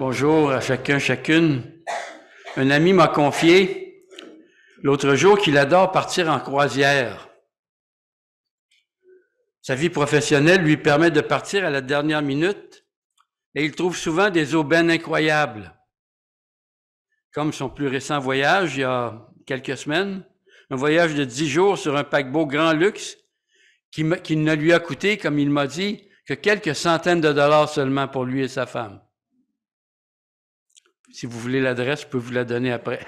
Bonjour à chacun, chacune. Un ami m'a confié l'autre jour qu'il adore partir en croisière. Sa vie professionnelle lui permet de partir à la dernière minute et il trouve souvent des aubaines incroyables. Comme son plus récent voyage, il y a quelques semaines, un voyage de 10 jours sur un paquebot grand luxe qui ne lui a coûté, comme il m'a dit, que quelques centaines de dollars seulement pour lui et sa femme. Si vous voulez l'adresse, je peux vous la donner après.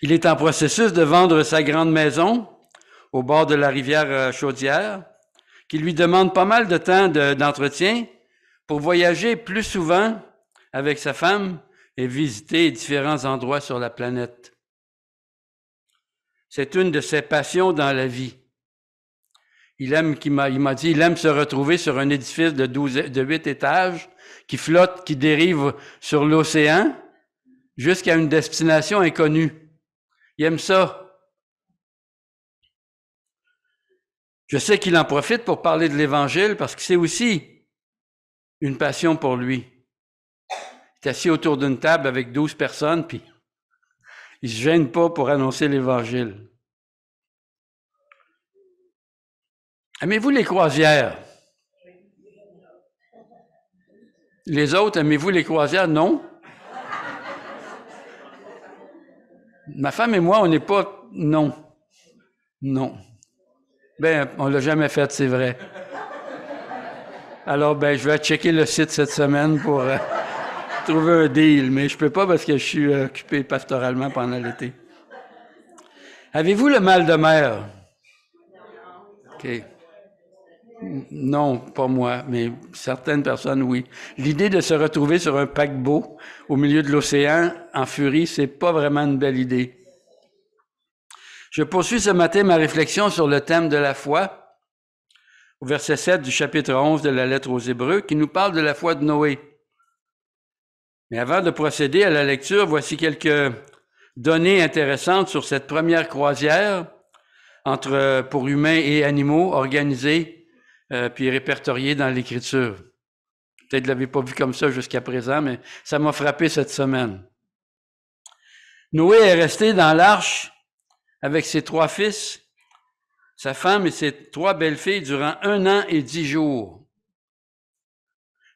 Il est en processus de vendre sa grande maison au bord de la rivière Chaudière, qui lui demande pas mal de temps d'entretien pour voyager plus souvent avec sa femme et visiter différents endroits sur la planète. C'est une de ses passions dans la vie. Il m'a dit, il aime se retrouver sur un édifice de 8 étages qui flotte, qui dérive sur l'océan jusqu'à une destination inconnue. Il aime ça. Je sais qu'il en profite pour parler de l'Évangile parce que c'est aussi une passion pour lui. Il est assis autour d'une table avec 12 personnes, puis il ne se gêne pas pour annoncer l'Évangile. Aimez-vous les croisières? Les autres, aimez-vous les croisières? Non. Ma femme et moi, on n'est pas... Non. Non. On l'a jamais fait, c'est vrai. Alors, je vais checker le site cette semaine pour trouver un deal, mais je peux pas parce que je suis occupé pastoralement pendant l'été. Avez-vous le mal de mer? OK. Non, pas moi, mais certaines personnes, oui. L'idée de se retrouver sur un paquebot au milieu de l'océan en furie, c'est pas vraiment une belle idée. Je poursuis ce matin ma réflexion sur le thème de la foi, au verset 7 du chapitre 11 de la lettre aux Hébreux, qui nous parle de la foi de Noé. Mais avant de procéder à la lecture, voici quelques données intéressantes sur cette première croisière pour humains et animaux organisée puis répertoriée dans l'Écriture. Peut-être que vous ne l'avez pas vu comme ça jusqu'à présent, mais ça m'a frappé cette semaine. Noé est resté dans l'arche avec ses 3 fils, sa femme et ses 3 belles-filles durant 1 an et 10 jours,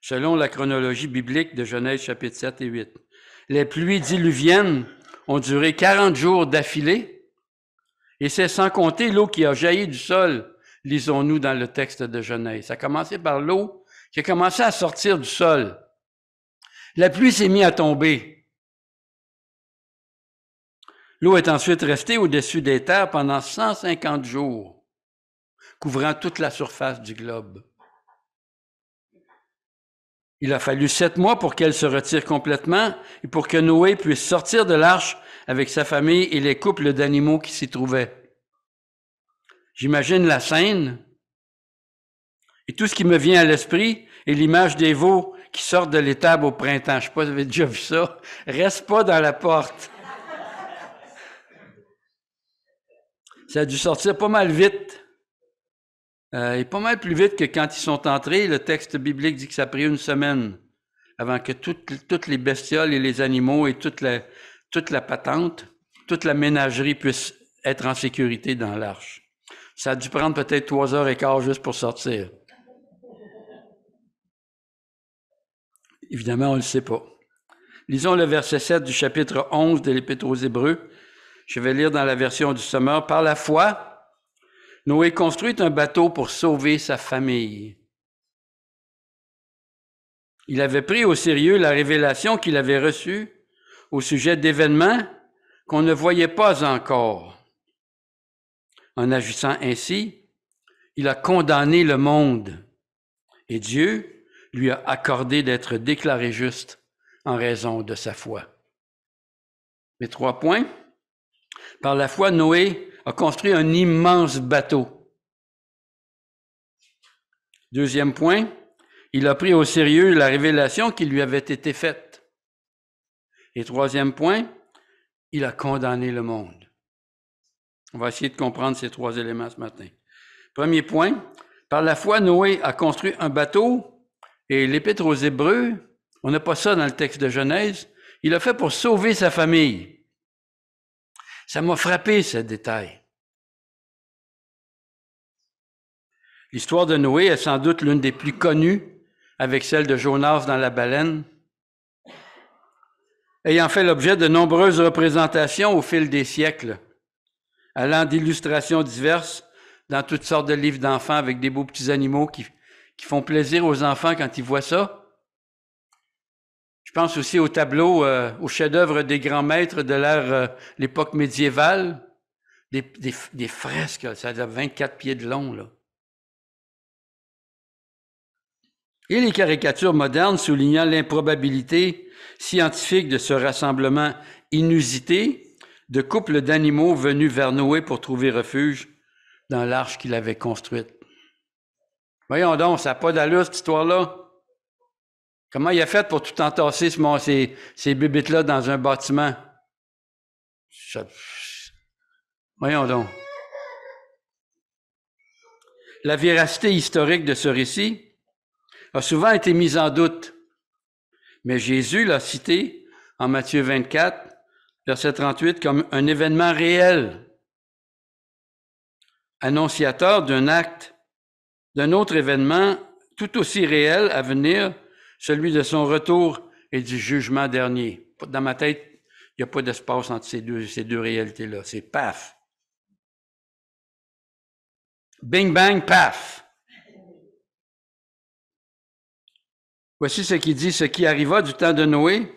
selon la chronologie biblique de Genèse chapitres 7 et 8. Les pluies diluviennes ont duré 40 jours d'affilée, et c'est sans compter l'eau qui a jailli du sol, lisons-nous dans le texte de Genèse. Ça a commencé par l'eau qui a commencé à sortir du sol. La pluie s'est mise à tomber. L'eau est ensuite restée au-dessus des terres pendant 150 jours, couvrant toute la surface du globe. Il a fallu 7 mois pour qu'elle se retire complètement et pour que Noé puisse sortir de l'arche avec sa famille et les couples d'animaux qui s'y trouvaient. J'imagine la scène et tout ce qui me vient à l'esprit est l'image des veaux qui sortent de l'étable au printemps. Je ne sais pas si vous avez déjà vu ça. Reste pas dans la porte. Ça a dû sortir pas mal vite. Et pas mal plus vite que quand ils sont entrés. Le texte biblique dit que ça a pris 1 semaine avant que toutes les bestioles et les animaux et toute la patente, toute la ménagerie puisse être en sécurité dans l'arche. Ça a dû prendre peut-être 3h15 juste pour sortir. Évidemment, on ne le sait pas. Lisons le verset 7 du chapitre 11 de l'Épître aux Hébreux. Je vais lire dans la version du Sommeur. Par la foi, Noé construit un bateau pour sauver sa famille. Il avait pris au sérieux la révélation qu'il avait reçue au sujet d'événements qu'on ne voyait pas encore. En agissant ainsi, il a condamné le monde et Dieu lui a accordé d'être déclaré juste en raison de sa foi. Les 3 points. Par la foi, Noé a construit un immense bateau. 2e point, il a pris au sérieux la révélation qui lui avait été faite. Et 3e point, il a condamné le monde. On va essayer de comprendre ces 3 éléments ce matin. Premier point, par la foi, Noé a construit un bateau Et l'Épître aux Hébreux, on n'a pas ça dans le texte de Genèse, il l'a fait pour sauver sa famille. Ça m'a frappé, ce détail. L'histoire de Noé est sans doute l'une des plus connues, avec celle de Jonas dans la baleine, ayant fait l'objet de nombreuses représentations au fil des siècles, allant d'illustrations diverses dans toutes sortes de livres d'enfants avec des beaux petits animaux qui font plaisir aux enfants quand ils voient ça. Je pense aussi aux tableaux, aux chefs-d'œuvre des grands maîtres de l'époque médiévale, des fresques, ça a 24 pieds de long, là. Et les caricatures modernes soulignant l'improbabilité scientifique de ce rassemblement inusité de couples d'animaux venus vers Noé pour trouver refuge dans l'arche qu'il avait construite. Voyons donc, ça n'a pas d'allure, cette histoire-là. Comment il a fait pour tout entasser ces bébites-là dans un bâtiment? Voyons donc. La véracité historique de ce récit a souvent été mise en doute, mais Jésus l'a cité en Matthieu 24, verset 38, comme un événement réel, annonciateur d'un acte, d'un autre événement tout aussi réel à venir, celui de son retour et du jugement dernier. Dans ma tête, il n'y a pas d'espace entre ces deux réalités-là. C'est paf. Bing, bang, paf. Voici ce qu'il dit, ce qui arriva du temps de Noé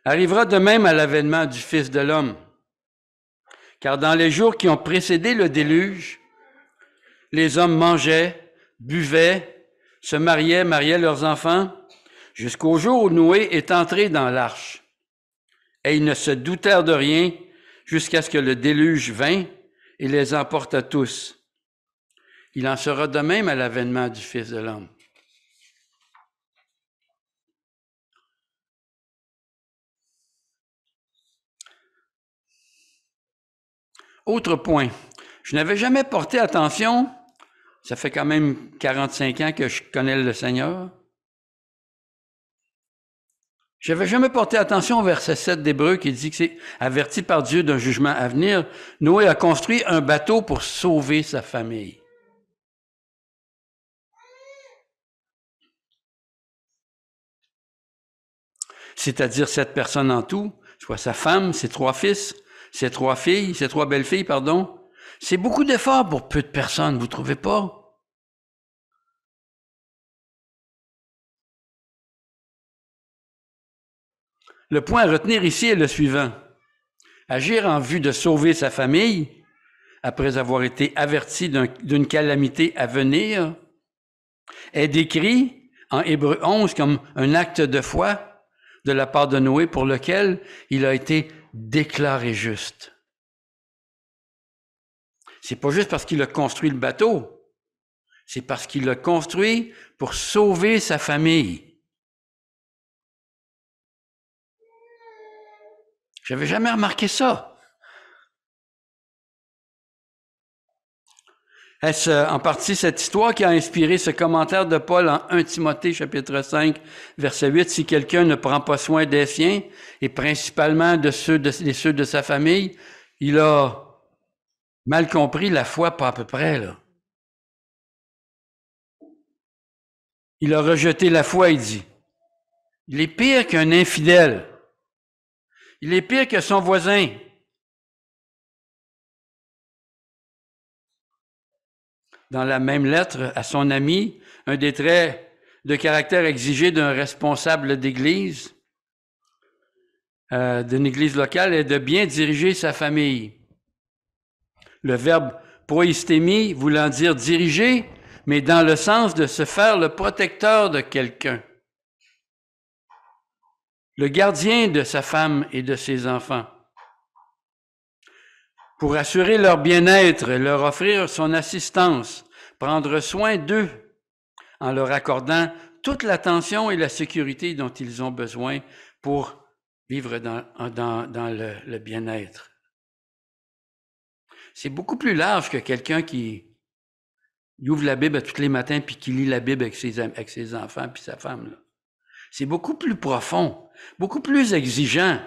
arrivera de même à l'avènement du Fils de l'homme. Car dans les jours qui ont précédé le déluge, les hommes mangeaient, buvaient, se mariaient leurs enfants, jusqu'au jour où Noé est entré dans l'arche. Et ils ne se doutèrent de rien jusqu'à ce que le déluge vînt et les emporta tous. Il en sera de même à l'avènement du Fils de l'homme. Autre point, je n'avais jamais porté attention, ça fait quand même 45 ans que je connais le Seigneur, je n'avais jamais porté attention au verset 7 d'Hébreux qui dit que c'est averti par Dieu d'un jugement à venir. Noé a construit un bateau pour sauver sa famille. C'est-à-dire 7 personnes en tout, soit sa femme, ses 3 fils, ses 3 filles, ses 3 belles-filles, pardon. C'est beaucoup d'efforts pour peu de personnes, vous ne trouvez pas? Le point à retenir ici est le suivant. Agir en vue de sauver sa famille, après avoir été averti d'une calamité à venir, est décrit en Hébreux 11 comme un acte de foi de la part de Noé pour lequel il a été déclaré juste. C'est pas juste parce qu'il a construit le bateau, c'est parce qu'il l'a construit pour sauver sa famille. J'avais jamais remarqué ça. Est-ce en partie cette histoire qui a inspiré ce commentaire de Paul en 1 Timothée chapitre 5, verset 8, « Si quelqu'un ne prend pas soin des siens, et principalement de ceux de sa famille, il a mal compris la foi pas à peu près, là. Il a rejeté la foi, il dit. Il est pire qu'un infidèle. Il est pire que son voisin. Dans la même lettre à son ami, un des traits de caractère exigé d'un responsable d'église, d'une église locale, est de bien diriger sa famille. Le verbe proistémie voulant dire diriger, mais dans le sens de se faire le protecteur de quelqu'un. Le gardien de sa femme et de ses enfants. Pour assurer leur bien-être, leur offrir son assistance, prendre soin d'eux, en leur accordant toute l'attention et la sécurité dont ils ont besoin pour vivre dans le bien-être. C'est beaucoup plus large que quelqu'un qui il ouvre la Bible tous les matins puis qu'il lit la Bible avec ses enfants puis sa femme. Là. C'est beaucoup plus profond, beaucoup plus exigeant.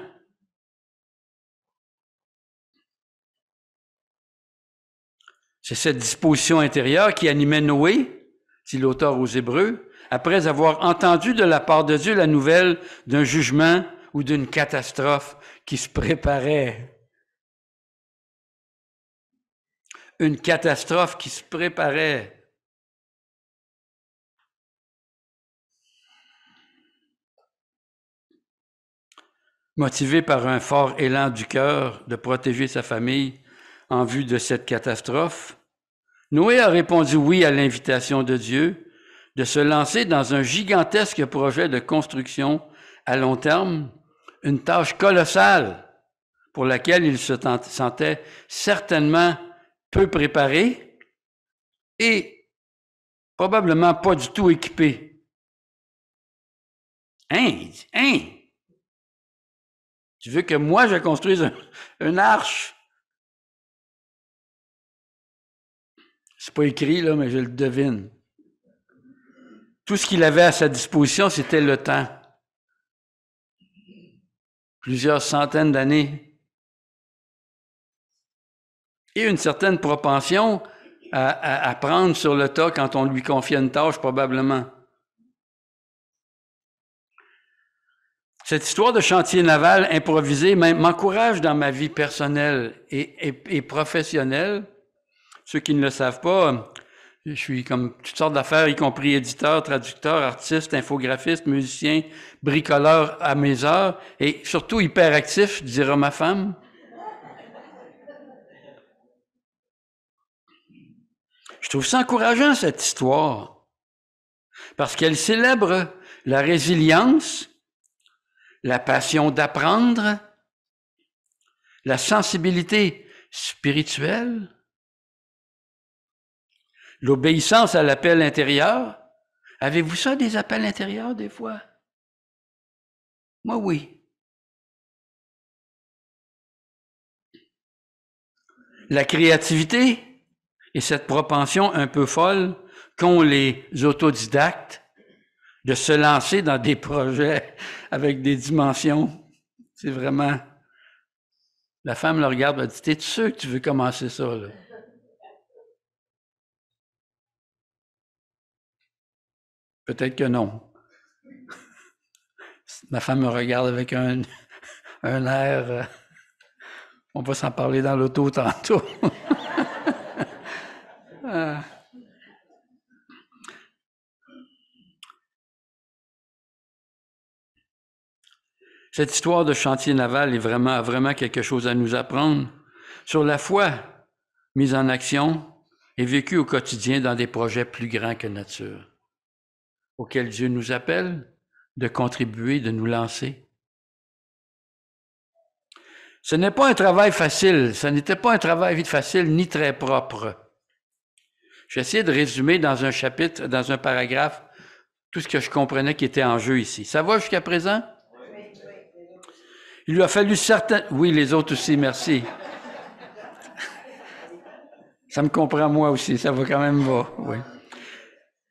C'est cette disposition intérieure qui animait Noé, dit l'auteur aux Hébreux, après avoir entendu de la part de Dieu la nouvelle d'un jugement ou d'une catastrophe qui se préparait. Une catastrophe qui se préparait. Motivé par un fort élan du cœur de protéger sa famille en vue de cette catastrophe, Noé a répondu oui à l'invitation de Dieu de se lancer dans un gigantesque projet de construction à long terme, une tâche colossale pour laquelle il se sentait certainement peu préparé et probablement pas du tout équipé. Hein? Tu veux que moi je construise une arche? C'est pas écrit, là, mais je le devine. Tout ce qu'il avait à sa disposition, c'était le temps. Plusieurs centaines d'années. Et une certaine propension à prendre sur le tas quand on lui confiait une tâche, probablement. Cette histoire de chantier naval improvisé m'encourage dans ma vie personnelle et professionnelle. Ceux qui ne le savent pas, je suis comme toutes sortes d'affaires, y compris éditeur, traducteur, artiste, infographiste, musicien, bricoleur à mes heures et surtout hyperactif, dira ma femme. Je trouve ça encourageant, cette histoire, parce qu'elle célèbre la résilience, la passion d'apprendre, la sensibilité spirituelle, l'obéissance à l'appel intérieur. Avez-vous ça, des appels intérieurs, des fois? Moi, oui. La créativité et cette propension un peu folle qu'ont les autodidactes de se lancer dans des projets avec des dimensions. C'est vraiment... La femme le regarde et dit, t'es sûr que tu veux commencer ça, là? Peut-être que non. Ma femme me regarde avec un air... on va s'en parler dans l'auto tantôt. Cette histoire de chantier naval est vraiment quelque chose à nous apprendre sur la foi mise en action et vécue au quotidien dans des projets plus grands que nature, auxquels Dieu nous appelle de contribuer, de nous lancer. Ce n'est pas un travail facile, ce n'était pas un travail facile ni très propre. J'ai essayé de résumer dans un chapitre, dans un paragraphe, tout ce que je comprenais qui était en jeu ici. Ça va jusqu'à présent? Il lui a fallu certains... Oui, les autres aussi, merci. Ça me comprend moi aussi, ça va quand même va, oui.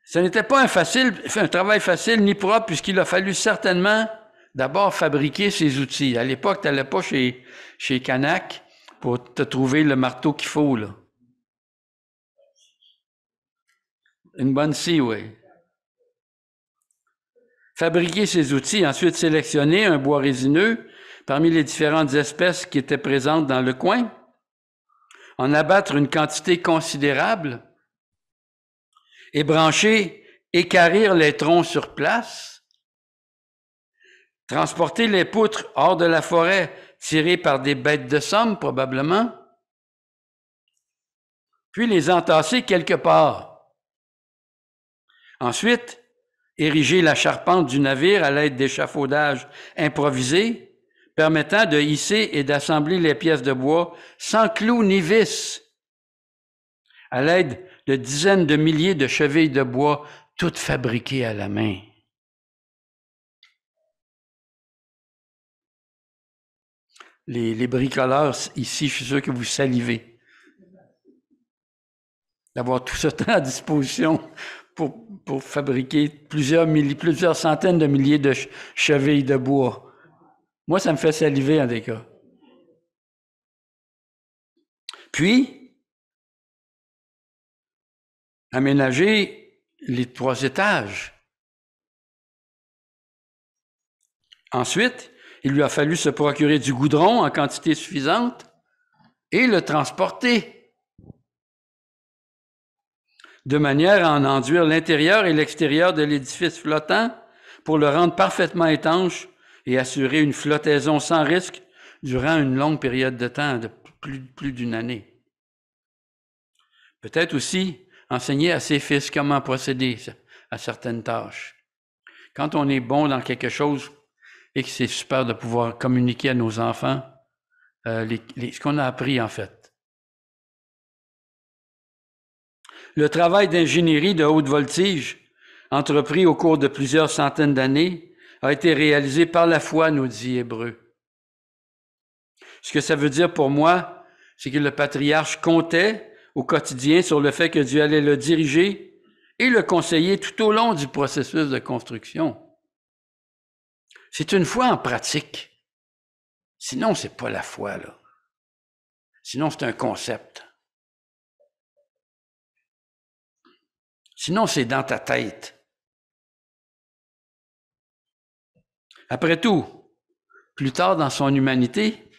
Ce n'était pas un travail facile ni propre, puisqu'il a fallu certainement d'abord fabriquer ces outils. À l'époque, tu n'allais pas chez Canac pour te trouver le marteau qu'il faut, là. Une bonne scie, oui. Fabriquer ces outils, ensuite sélectionner un bois résineux parmi les différentes espèces qui étaient présentes dans le coin, en abattre une quantité considérable, ébrancher, équarrir les troncs sur place, transporter les poutres hors de la forêt tirées par des bêtes de somme probablement, puis les entasser quelque part. Ensuite, ériger la charpente du navire à l'aide d'échafaudages improvisés, permettant de hisser et d'assembler les pièces de bois sans clous ni vis, à l'aide de dizaines de milliers de chevilles de bois, toutes fabriquées à la main. Les bricoleurs, ici, je suis sûr que vous salivez. d'avoir tout ce temps à disposition pour fabriquer plusieurs centaines de milliers de chevilles de bois. Moi, ça me fait saliver en des cas. Puis, aménager les 3 étages. Ensuite, il lui a fallu se procurer du goudron en quantité suffisante et le transporter, de manière à en enduire l'intérieur et l'extérieur de l'édifice flottant pour le rendre parfaitement étanche et assurer une flottaison sans risque durant une longue période de temps, de plus d'une année. Peut-être aussi enseigner à ses fils comment procéder à certaines tâches. Quand on est bon dans quelque chose et que c'est super de pouvoir communiquer à nos enfants ce qu'on a appris en fait. Le travail d'ingénierie de haute voltige, entrepris au cours de plusieurs centaines d'années, a été réalisé par la foi, nous dit Hébreux. Ce que ça veut dire pour moi, c'est que le patriarche comptait au quotidien sur le fait que Dieu allait le diriger et le conseiller tout au long du processus de construction. C'est une foi en pratique. Sinon, c'est pas la foi, là. Sinon, c'est un concept. Sinon, c'est dans ta tête. Après tout, plus tard dans son humanité,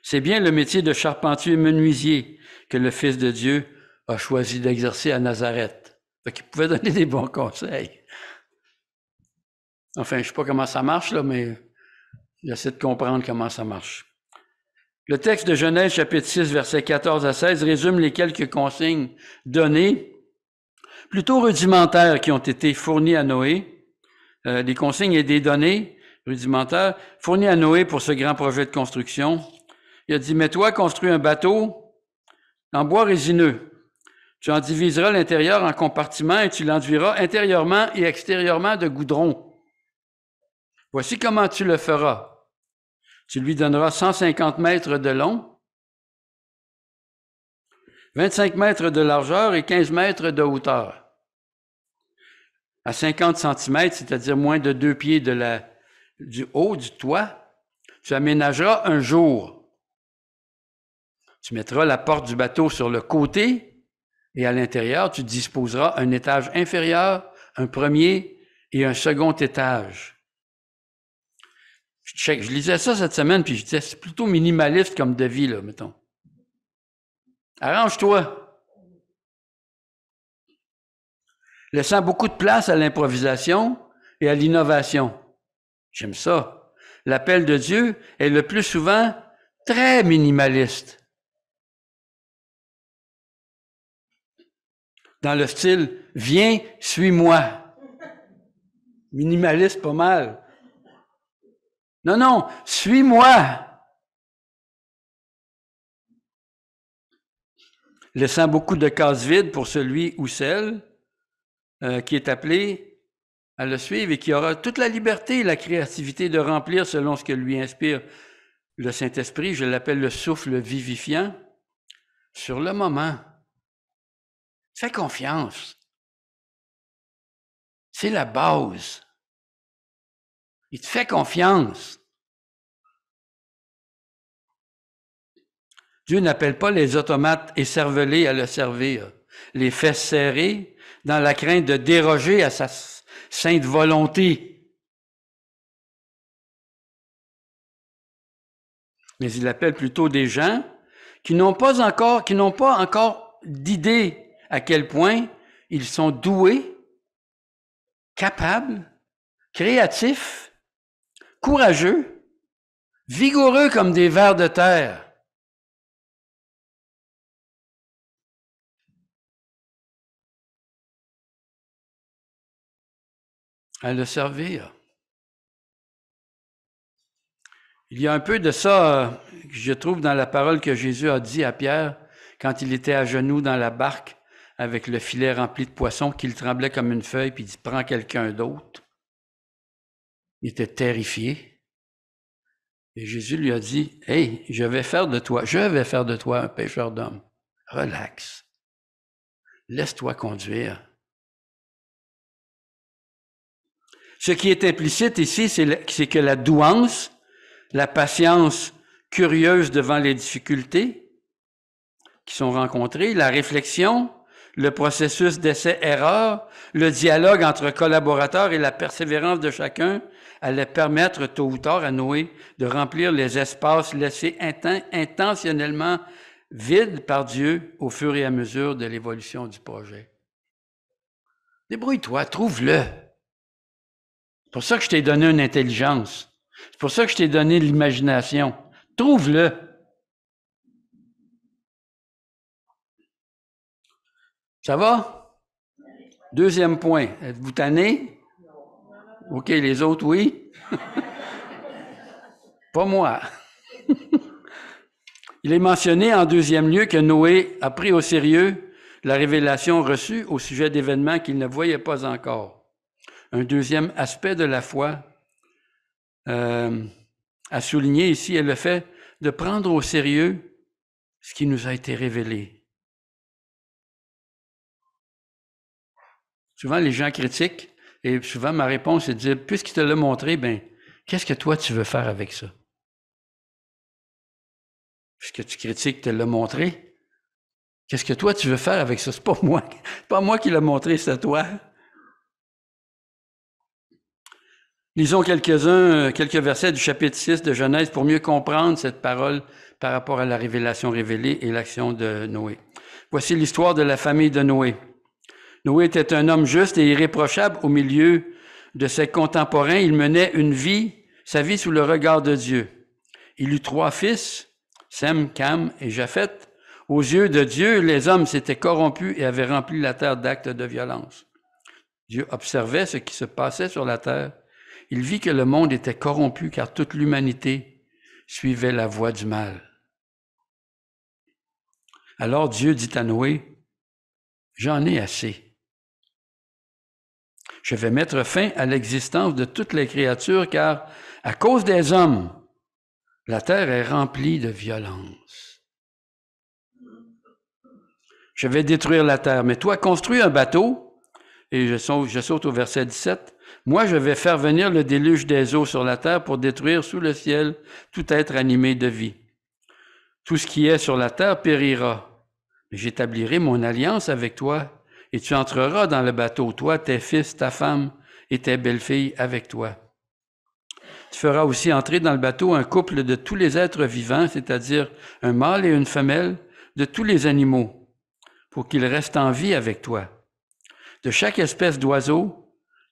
c'est bien le métier de charpentier menuisier que le Fils de Dieu a choisi d'exercer à Nazareth. Fait qu'il pouvait donner des bons conseils. Enfin, je ne sais pas comment ça marche, là, mais j'essaie de comprendre comment ça marche. Le texte de Genèse, chapitre 6, versets 14 à 16, résume les quelques consignes données, plutôt rudimentaires, qui ont été fournies à Noé. Des consignes et des données rudimentaires fournies à Noé pour ce grand projet de construction. Il a dit, mais toi, construis un bateau en bois résineux. Tu en diviseras l'intérieur en compartiments et tu l'enduiras intérieurement et extérieurement de goudron. Voici comment tu le feras. Tu lui donneras 150 mètres de long, 25 mètres de largeur et 15 mètres de hauteur. À 50 cm, c'est-à-dire moins de 2 pieds du haut du toit, tu aménageras un jour. Tu mettras la porte du bateau sur le côté et à l'intérieur, tu disposeras un étage inférieur, un premier et un second étage. Je lisais ça cette semaine, puis je disais, c'est plutôt minimaliste comme devis, là, mettons. Arrange-toi. Laissant beaucoup de place à l'improvisation et à l'innovation. J'aime ça. L'appel de Dieu est le plus souvent très minimaliste. Dans le style « Viens, suis-moi ». Minimaliste pas mal. Non, suis-moi. Laissant beaucoup de cases vides pour celui ou celle qui est appelé à le suivre et qui aura toute la liberté et la créativité de remplir selon ce que lui inspire le Saint-Esprit. Je l'appelle le souffle vivifiant. Sur le moment, fais confiance. C'est la base. Il te fait confiance. Dieu n'appelle pas les automates écervelés à le servir, les fesses serrées, dans la crainte de déroger à sa sainte volonté. Mais il appelle plutôt des gens qui n'ont pas encore d'idée à quel point ils sont doués, capables, créatifs, courageux, vigoureux comme des vers de terre. À le servir. Il y a un peu de ça, je trouve, dans la parole que Jésus a dit à Pierre quand il était à genoux dans la barque avec le filet rempli de poissons, qu'il tremblait comme une feuille, puis il dit « Prends quelqu'un d'autre ». Il était terrifié. Et Jésus lui a dit « Hey, je vais faire de toi un pêcheur d'hommes. Relax. Laisse-toi conduire. Ce qui est implicite ici, c'est que la douance, la patience curieuse devant les difficultés qui sont rencontrées, la réflexion, le processus d'essai-erreur, le dialogue entre collaborateurs et la persévérance de chacun allait permettre tôt ou tard à Noé de remplir les espaces laissés intentionnellement vides par Dieu au fur et à mesure de l'évolution du projet. Débrouille-toi, trouve-le. C'est pour ça que je t'ai donné une intelligence. C'est pour ça que je t'ai donné l'imagination. Trouve-le. Ça va? Deuxième point. Êtes-vous tanné? OK, les autres, oui? Pas moi. Il est mentionné en deuxième lieu que Noé a pris au sérieux la révélation reçue au sujet d'événements qu'il ne voyait pas encore. Un deuxième aspect de la foi à souligner ici est le fait de prendre au sérieux ce qui nous a été révélé. Souvent, les gens critiquent, et souvent, ma réponse est de dire, puisqu'il te l'a montré, ben, qu'est-ce que toi, tu veux faire avec ça? Puisque tu critiques, te l'a montré, qu'est-ce que toi, tu veux faire avec ça? C'est pas moi. C'est pas moi qui l'a montré, c'est toi. Lisons quelques versets du chapitre 6 de Genèse pour mieux comprendre cette parole par rapport à la révélation révélée et l'action de Noé. Voici l'histoire de la famille de Noé. Noé était un homme juste et irréprochable au milieu de ses contemporains. Il menait sa vie sous le regard de Dieu. Il eut 3 fils, Sem, Cam et Japheth. Aux yeux de Dieu, les hommes s'étaient corrompus et avaient rempli la terre d'actes de violence. Dieu observait ce qui se passait sur la terre. Il vit que le monde était corrompu car toute l'humanité suivait la voie du mal. Alors Dieu dit à Noé, « J'en ai assez. Je vais mettre fin à l'existence de toutes les créatures car, à cause des hommes, la terre est remplie de violence. Je vais détruire la terre, mais toi, construis un bateau. » Et je saute au verset 17. « Moi, je vais faire venir le déluge des eaux sur la terre pour détruire sous le ciel tout être animé de vie. Tout ce qui est sur la terre périra. Mais j'établirai mon alliance avec toi. Et tu entreras dans le bateau, toi, tes fils, ta femme et tes belles-filles avec toi. Tu feras aussi entrer dans le bateau un couple de tous les êtres vivants, c'est-à-dire un mâle et une femelle, de tous les animaux, pour qu'ils restent en vie avec toi. De chaque espèce d'oiseau,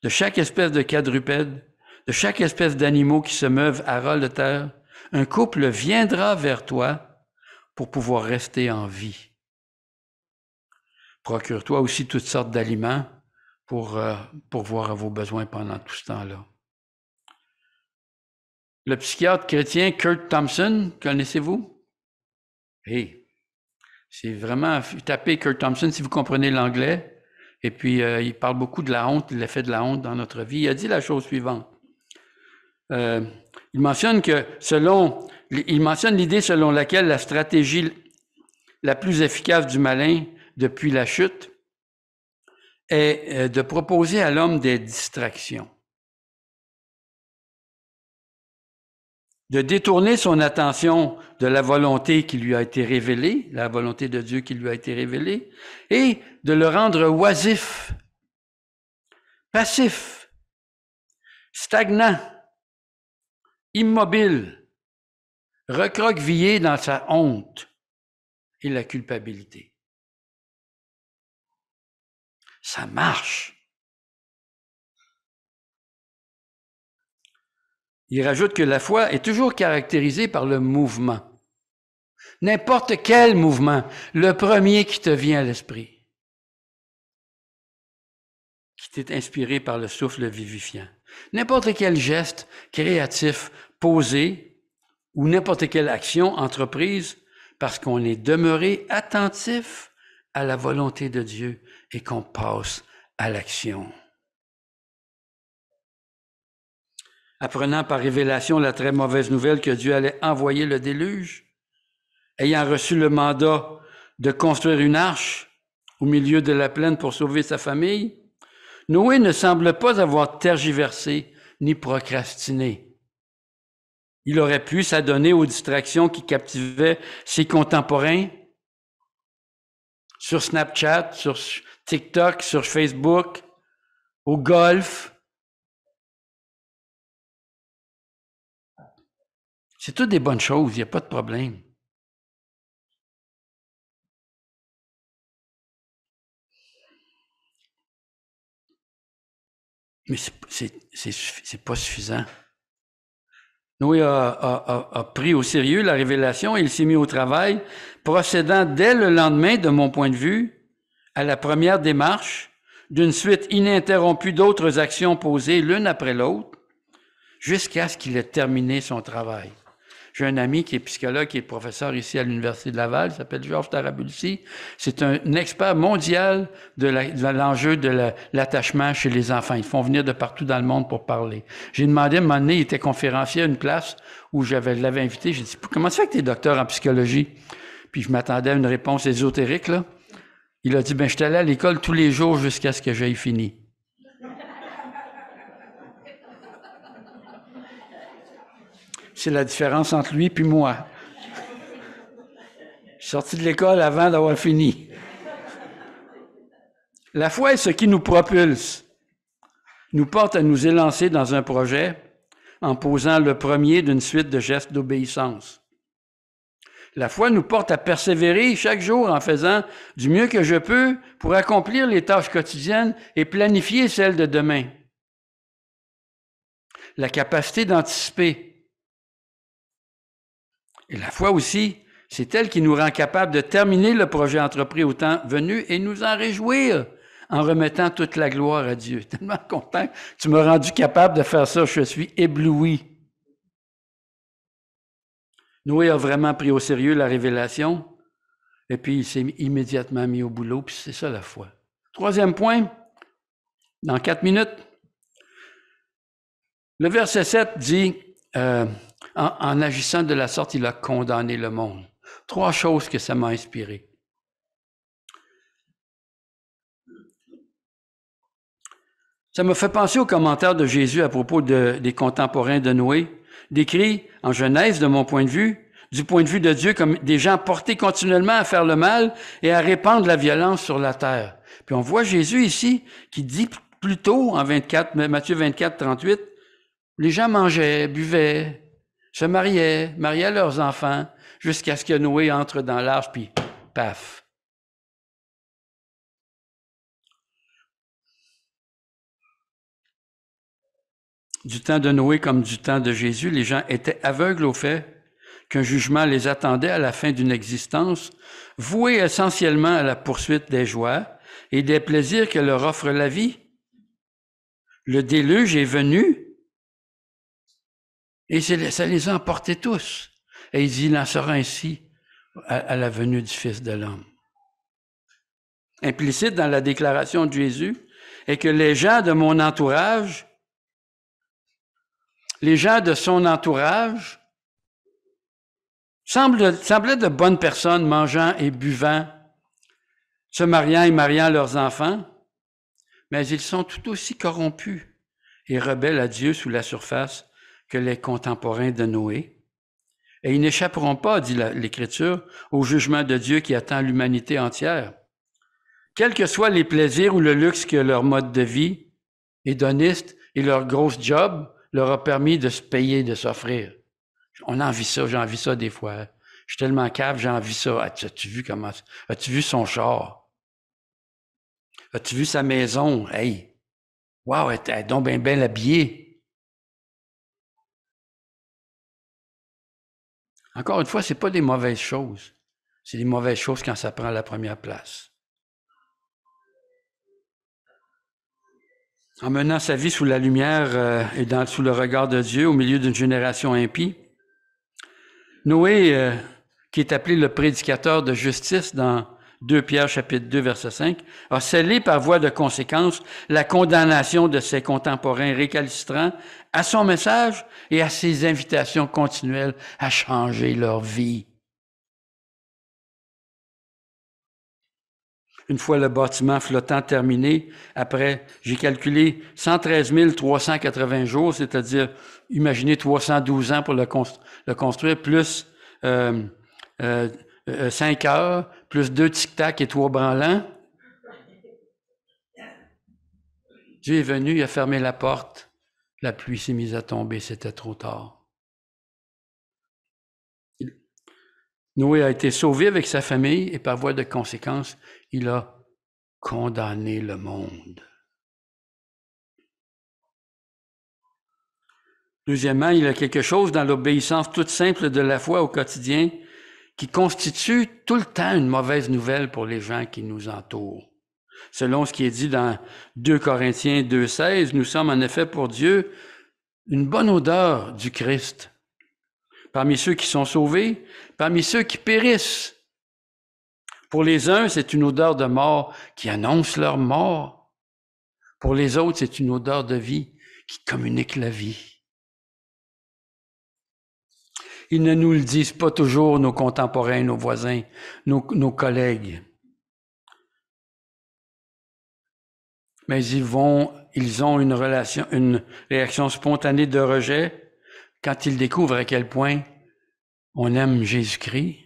de chaque espèce de quadrupède, de chaque espèce d'animaux qui se meuvent à ras de terre, un couple viendra vers toi pour pouvoir rester en vie. Procure-toi aussi toutes sortes d'aliments pour pourvoir à vos besoins pendant tout ce temps-là. » Le psychiatre chrétien Kurt Thompson, connaissez-vous? Hey, c'est vraiment, tapez Kurt Thompson si vous comprenez l'anglais, et puis il parle beaucoup de la honte, l'effet de la honte dans notre vie. Il a dit la chose suivante. Il mentionne l'idée selon laquelle la stratégie la plus efficace du malin depuis la chute est de proposer à l'homme des distractions. De détourner son attention de la volonté qui lui a été révélée, la volonté de Dieu qui lui a été révélée, et de le rendre oisif, passif, stagnant, immobile, recroquevillé dans sa honte et la culpabilité. Ça marche. Il rajoute que la foi est toujours caractérisée par le mouvement. N'importe quel mouvement, le premier qui te vient à l'esprit, qui t'est inspiré par le souffle vivifiant. N'importe quel geste créatif, posé, ou n'importe quelle action entreprise, parce qu'on est demeuré attentif à la volonté de Dieu et qu'on passe à l'action. Apprenant par révélation la très mauvaise nouvelle que Dieu allait envoyer le déluge, ayant reçu le mandat de construire une arche au milieu de la plaine pour sauver sa famille, Noé ne semble pas avoir tergiversé ni procrastiné. Il aurait pu s'adonner aux distractions qui captivaient ses contemporains sur Snapchat, sur TikTok, sur Facebook, au golf. C'est toutes des bonnes choses, il n'y a pas de problème. Mais c'est pas suffisant. Noé a pris au sérieux la révélation et il s'est mis au travail, procédant dès le lendemain, de mon point de vue, à la première démarche, d'une suite ininterrompue d'autres actions posées l'une après l'autre, jusqu'à ce qu'il ait terminé son travail. J'ai un ami qui est psychologue, qui est professeur ici à l'Université de Laval, il s'appelle Georges Tarabulsi. C'est un expert mondial de l'enjeu de l'attachement chez les enfants. Ils font venir de partout dans le monde pour parler. J'ai demandé à un moment donné, il était conférencier à une place où je l'avais invité. J'ai dit, comment ça fait que tu es docteur en psychologie? Puis je m'attendais à une réponse ésotérique, là. Il a dit, je suis allé à l'école tous les jours jusqu'à ce que j'aie fini. C'est la différence entre lui et moi. Je suis sorti de l'école avant d'avoir fini. La foi est ce qui nous propulse, nous porte à nous élancer dans un projet en posant le premier d'une suite de gestes d'obéissance. La foi nous porte à persévérer chaque jour en faisant du mieux que je peux pour accomplir les tâches quotidiennes et planifier celles de demain. La capacité d'anticiper. Et la foi aussi, c'est elle qui nous rend capable de terminer le projet entrepris au temps venu et nous en réjouir en remettant toute la gloire à Dieu. Tellement content que tu m'as rendu capable de faire ça, je suis ébloui. Noé a vraiment pris au sérieux la révélation et puis il s'est immédiatement mis au boulot, puis c'est ça la foi. Troisième point, dans 4 minutes, le verset 7 dit en agissant de la sorte, il a condamné le monde. 3 choses que ça m'a inspiré. Ça me fait penser aux commentaires de Jésus à propos des contemporains de Noé, décrits en Genèse, de mon point de vue, du point de vue de Dieu, comme des gens portés continuellement à faire le mal et à répandre la violence sur la terre. Puis on voit Jésus ici qui dit plus tôt, en Matthieu 24, 38, les gens mangeaient, buvaient, se mariaient leurs enfants, jusqu'à ce que Noé entre dans l'arche, puis paf. Du temps de Noé comme du temps de Jésus, les gens étaient aveugles au fait qu'un jugement les attendait à la fin d'une existence, vouée essentiellement à la poursuite des joies et des plaisirs que leur offre la vie. Le déluge est venu et ça les a emportés tous. Et il en sera ainsi à la venue du Fils de l'homme. Implicite dans la déclaration de Jésus est que les gens de mon entourage, les gens de son entourage, semblaient de bonnes personnes, mangeant et buvant, se mariant et mariant leurs enfants, mais ils sont tout aussi corrompus et rebelles à Dieu sous la surface que les contemporains de Noé. Et ils n'échapperont pas, dit l'Écriture, au jugement de Dieu qui attend l'humanité entière. Quels que soient les plaisirs ou le luxe que leur mode de vie hédoniste et leur grosse job leur a permis de se payer, de s'offrir. On en vit ça, j'en vis ça des fois. Je suis tellement cave, j'en vis ça. As-tu vu comment? As-tu vu son char? As-tu vu sa maison? Hey! Wow, elle est donc bien habillée. Encore une fois, c'est pas des mauvaises choses. C'est des mauvaises choses quand ça prend la première place. En menant sa vie sous la lumière et sous le regard de Dieu, au milieu d'une génération impie, Noé, qui est appelé le prédicateur de justice dans 2 Pierre chapitre 2 verset 5, a scellé par voie de conséquence la condamnation de ses contemporains récalcitrants à son message et à ses invitations continuelles à changer leur vie. Une fois le bâtiment flottant terminé, après, j'ai calculé 113 380 jours, c'est-à-dire, imaginez 312 ans pour le construire, plus 5 heures, plus 2 tic-tac et 3 branlants. Dieu est venu, il a fermé la porte, la pluie s'est mise à tomber, c'était trop tard. Noé a été sauvé avec sa famille et par voie de conséquence, il a condamné le monde. Deuxièmement, il y a quelque chose dans l'obéissance toute simple de la foi au quotidien qui constitue tout le temps une mauvaise nouvelle pour les gens qui nous entourent. Selon ce qui est dit dans 2 Corinthiens 2,16, nous sommes en effet pour Dieu une bonne odeur du Christ. Parmi ceux qui sont sauvés, parmi ceux qui périssent. Pour les uns, c'est une odeur de mort qui annonce leur mort. Pour les autres, c'est une odeur de vie qui communique la vie. Ils ne nous le disent pas toujours, nos contemporains, nos voisins, nos collègues. Mais ils ont une réaction spontanée de rejet quand ils découvrent à quel point on aime Jésus-Christ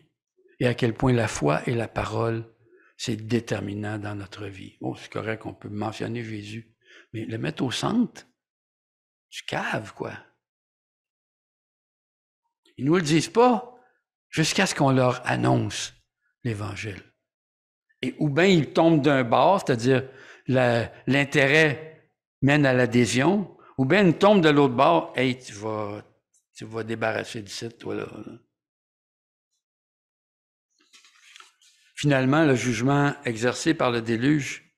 et à quel point la foi et la parole, c'est déterminant dans notre vie. Oh, c'est correct, on peut mentionner Jésus, mais le mettre au centre, tu caves, quoi. Ils ne nous le disent pas jusqu'à ce qu'on leur annonce l'Évangile. Et ou bien ils tombent d'un bord, c'est-à-dire l'intérêt mène à l'adhésion, ou bien ils tombent de l'autre bord, « Hey, tu vas débarrasser du site, toi, là. » Finalement, le jugement exercé par le déluge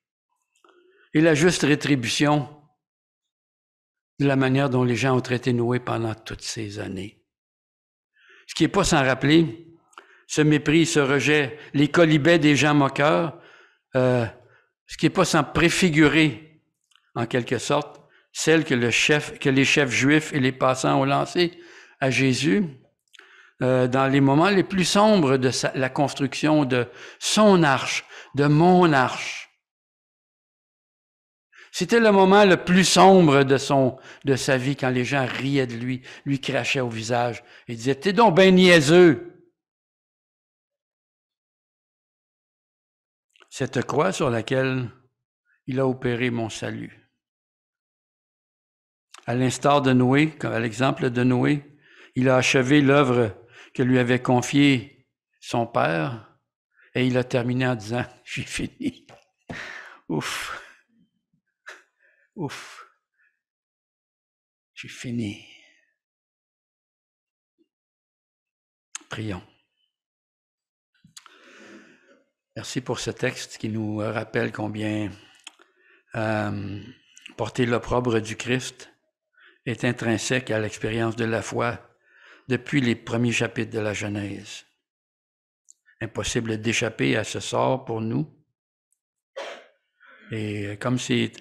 est la juste rétribution de la manière dont les gens ont traité Noé pendant toutes ces années. Ce qui n'est pas sans rappeler ce mépris, ce rejet, les colibets des gens moqueurs, ce qui n'est pas sans préfigurer, en quelque sorte, celle que les chefs juifs et les passants ont lancée à Jésus dans les moments les plus sombres de la construction de son arche, de mon arche. C'était le moment le plus sombre de sa vie quand les gens riaient de lui crachaient au visage et disaient « T'es donc ben niaiseux! » Cette croix sur laquelle il a opéré mon salut. À l'instar de Noé, comme à l'exemple de Noé, il a achevé l'œuvre que lui avait confiée son père et il a terminé en disant « J'ai fini. » Ouf. Ouf. J'ai fini. Prions. Merci pour ce texte qui nous rappelle combien porter l'opprobre du Christ est intrinsèque à l'expérience de la foi depuis les premiers chapitres de la Genèse. Impossible d'échapper à ce sort pour nous. Et comme c'est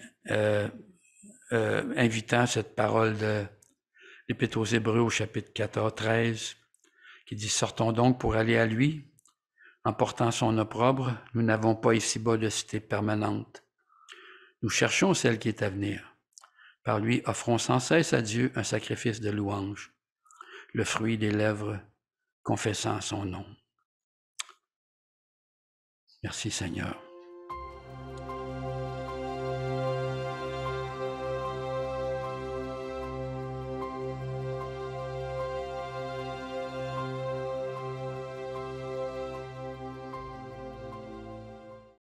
invitant cette parole de l'Épître aux Hébreux au chapitre 14, 13, qui dit « Sortons donc pour aller à lui, en portant son opprobre, nous n'avons pas ici-bas de cité permanente. Nous cherchons celle qui est à venir. Par lui, offrons sans cesse à Dieu un sacrifice de louange, le fruit des lèvres confessant son nom. » Merci Seigneur.